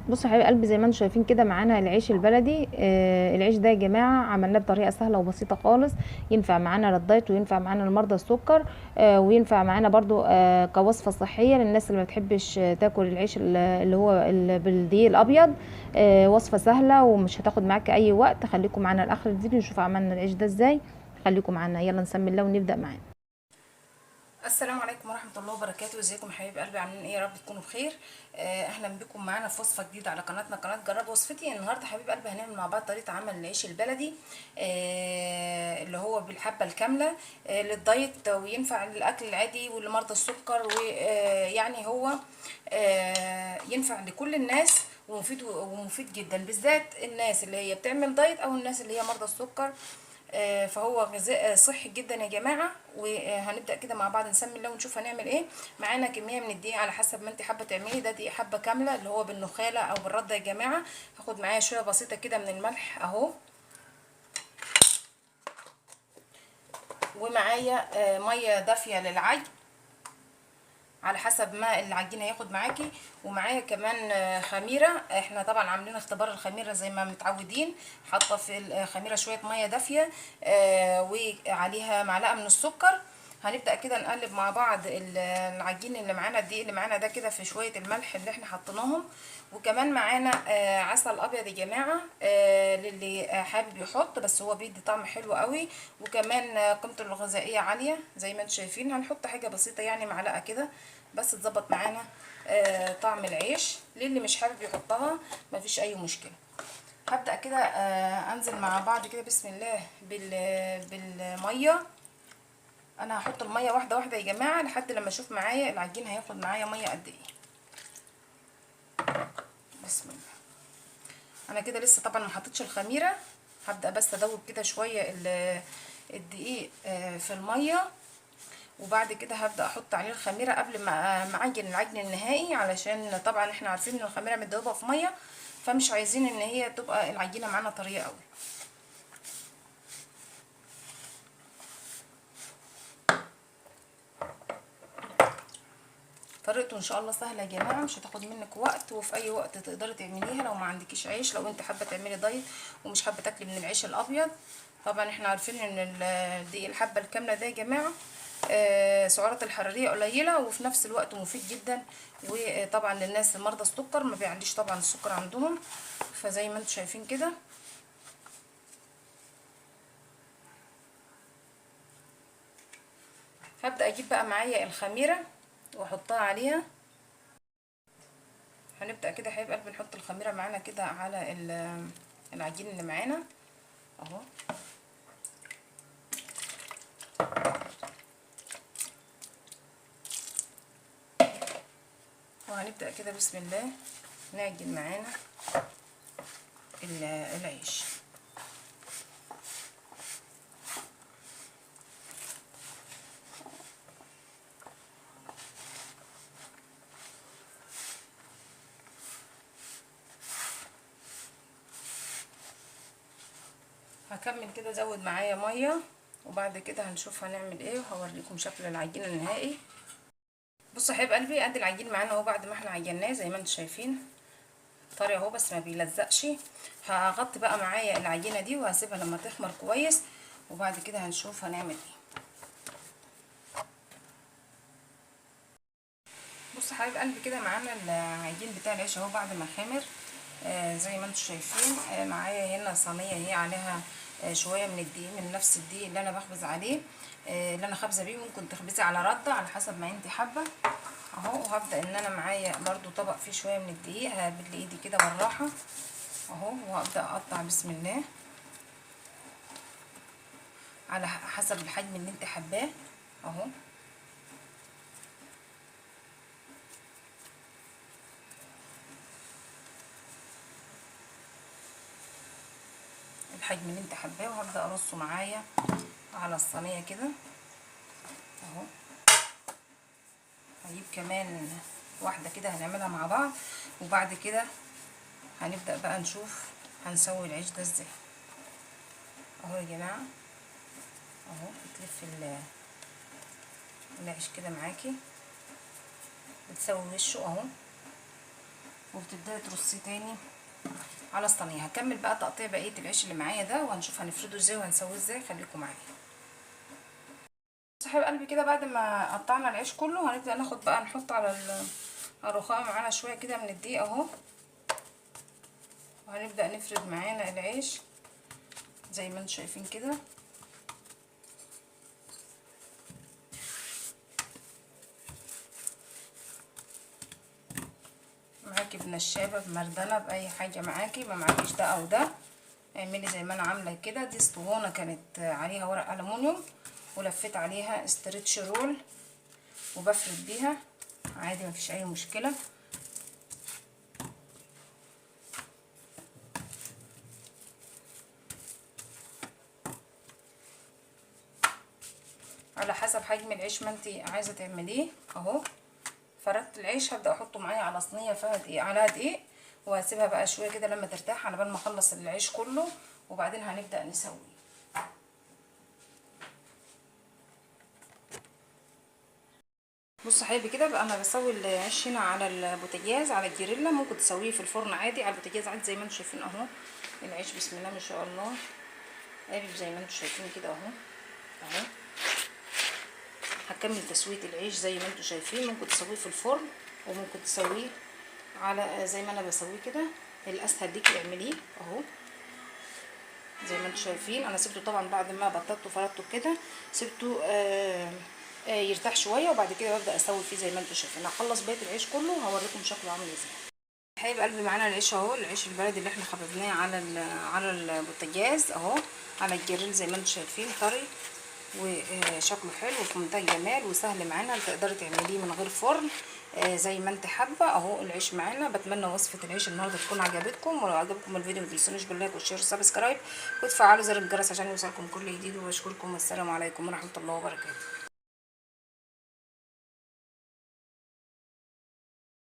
بصوا يا حبايب قلبي، زي ما انتم شايفين كده معانا العيش البلدي. العيش ده يا جماعه عملناه بطريقه سهله وبسيطه خالص. ينفع معانا للدايت، وينفع معانا لمرضى السكر. وينفع معانا برضو كوصفه صحيه للناس اللي ما بتحبش تاكل العيش اللي هو بالدقيق الابيض. وصفه سهله ومش هتاخد معاك اي وقت. خليكم معانا لاخر الفيديو نشوف عملنا العيش ده ازاي. خليكم معانا، يلا نسمي الله ونبدا معانا. السلام عليكم ورحمه الله وبركاته. ازيكم حبايب قلبي؟ عاملين ايه؟ يا رب تكونوا بخير. اهلا بكم معانا في وصفه جديده على قناتنا، قناه جرب وصفتي. النهارده حبيب قلبي هنعمل مع بعض طريقه عمل العيش البلدي، اللي هو بالحبه الكامله، للدايت، وينفع للاكل العادي ولمرضى السكر، ويعني هو ينفع لكل الناس، ومفيد جدا، بالذات الناس اللي هي بتعمل دايت او الناس اللي هي مرضى السكر. فهو غذاء صحي جدا يا جماعه. وهنبدا كده مع بعض نسمي الله ونشوف هنعمل ايه. معانا كميه من الدقيق على حسب ما انت حابه تعملي. ده دقيق حبه كامله اللي هو بالنخاله او بالرده يا جماعه. هاخد معايا شويه بسيطه كده من الملح اهو، ومعايا ميه دافيه للعجن على حسب ما العجين هياخد معاكي. ومعايا كمان خميره. احنا طبعا عاملين اختبار الخميره زي ما متعودين. حاطه في الخميره شويه ميه دافيه وعليها معلقه من السكر. هنبدا كده نقلب مع بعض العجين اللي معانا، الدقيق اللي معانا ده كده، في شويه الملح اللي احنا حطيناهم. وكمان معانا عسل ابيض يا جماعه، للي حابب يحط، بس هو بيدي طعم حلو قوي. وكمان قيمته الغذائيه عاليه زي ما انتم شايفين. هنحط حاجه بسيطه يعني معلقه كده بس تظبط معانا طعم العيش. للي مش حابب يحطها مفيش اي مشكله. هبدا كده انزل مع بعض كده بسم الله بالميه. انا هحط الميه واحده واحده يا جماعه لحد لما اشوف معايا العجين هياخد معايا ميه قد ايه. بسم الله. انا كده لسه طبعا ما حطيتش الخميره. هبدا بس ادوب كده شويه الدقيق في الميه، وبعد كده هبدا احط عليه الخميره قبل ما اعجن العجن النهائي، علشان طبعا احنا عارفين ان الخميره متدوبه في ميه، فمش عايزين ان هي تبقى العجينه معانا طريه قوي. طريقته ان شاء الله سهله يا جماعه، مش هتاخد منك وقت، وفي اي وقت تقدري تعمليها. لو ما عندكيش عيش، لو انت حابه تعملي دايت ومش حابه تاكلي من العيش الابيض، طبعا احنا عارفين ان دي الحبه الكامله ده يا جماعه سعراته الحراريه قليله، وفي نفس الوقت مفيد جدا. وطبعا للناس مرضى السكر ما بيعليش طبعا السكر عندهم. فزي ما انتم شايفين كده هبدا اجيب بقى معايا الخميره واحطها عليها. هنبدا كده حبايب قلبي نحط الخميره معانا كده على العجين اللي معانا اهو. وهنبدا كده بسم الله نعجن معانا العيش. هكمل كده ازود معايا ميه، وبعد كده هنشوف هنعمل ايه، وهوريكم شكل العجين النهائي. بصوا يا حبايب قلبي، ادي العجين معانا اهو بعد ما احنا عجناه زي ما انتم شايفين طري اهو، بس ما بيلزقش. هغطي بقى معايا العجينه دي وهسيبها لما تخمر كويس، وبعد كده هنشوف هنعمل ايه. بصوا يا حبايب قلبي كده معانا العجين بتاع العيش اهو بعد ما خمر. زي ما انتم شايفين. معايا هنا صينيه هي عليها شويه من الدقيق، من نفس الدقيق اللي انا بخبز عليه، اللي انا خابزه بيه. ممكن تخبزي على رده على حسب ما انت حابه اهو. وهبدا ان انا معايا برضو طبق فيه شويه من الدقيق، هبل ايدي كده بالراحه اهو، وهبدا اقطع بسم الله على حسب الحجم اللي انت حباه اهو. الحجم اللي انت حباه، وهبدا ارصه معايا على الصينيه كده اهو. هجيب كمان واحده كده هنعملها مع بعض، وبعد كده هنبدا بقى نشوف هنسوي العيش ده ازاي اهو يا جماعه اهو. بتلف العيش كده معاكي، بتسوي وشه اهو، وبتبداي ترصيه تاني على الصينيه. هكمل بقى تقطيع بقيه العيش اللي معايا ده، وهنشوف هنفرده ازاي وهنسويه ازاي. خليكم معايا. صاحب قلبي كده بعد ما قطعنا العيش كله هنبدا ناخد بقى نحط على الرخام معانا شويه كده من الدقيق اهو، وهنبدا نفرد معانا العيش زي ما انتم شايفين كده. معاكي بنشابه بمردنه باي حاجه معاكي، ما معاكيش ده او ده اعملي زي ما انا عامله كده. دي اسطوانه كانت عليها ورق ألمونيوم ولفيت عليها استرتش رول وبفرد بيها عادي مفيش اي مشكله. على حسب حجم العيش ما انت عايزه تعمليه اهو. فردت العيش هبدا احطه معايا على صينيه فيها دقيق عليها دقيق، وهسيبها بقى شويه كده لما ترتاح على بال ما اخلص العيش كله، وبعدين هنبدا نسويه. بص حبيبي كده بقى انا بسوي العيش هنا على البوتاجاز على الجريلا. ممكن تسويه في الفرن عادي على البوتاجاز عادي زي ما انتم شايفين اهو. العيش بسم الله ما شاء الله قالب زي ما انتم شايفين كده اهو اهو. هكمل تسويه العيش زي ما انتم شايفين. ممكن تسويه في الفرن وممكن تسويه على زي ما انا بسويه كده. الاسهل ليكي اعمليه اهو زي ما انتم شايفين. انا سبته طبعا بعد ما بططته وفردته كده سبته يرتاح شويه، وبعد كده ببدا اسوي فيه زي ما انتم شايفين. هخلص بقيه العيش كله وهوريكم شكله عامل ازاي. حبايب قلبي معانا العيش اهو، العيش البلدي اللي احنا خبزناه على البوتاجاز اهو على الجريل زي ما انتم شايفين طري وشكله حلو وفي منتهى الجمال وسهل معانا. تقدري تعمليه من غير فرن زي ما انت حابه اهو. العيش معانا. بتمنى وصفه العيش النهارده تكون عجبتكم، ولو عجبكم الفيديو ما تنسونوش باللايك والشير والسبسكرايب وتفعلوا زر الجرس عشان يوصلكم كل جديد. وبشكركم والسلام عليكم ورحمه الله وبركاته.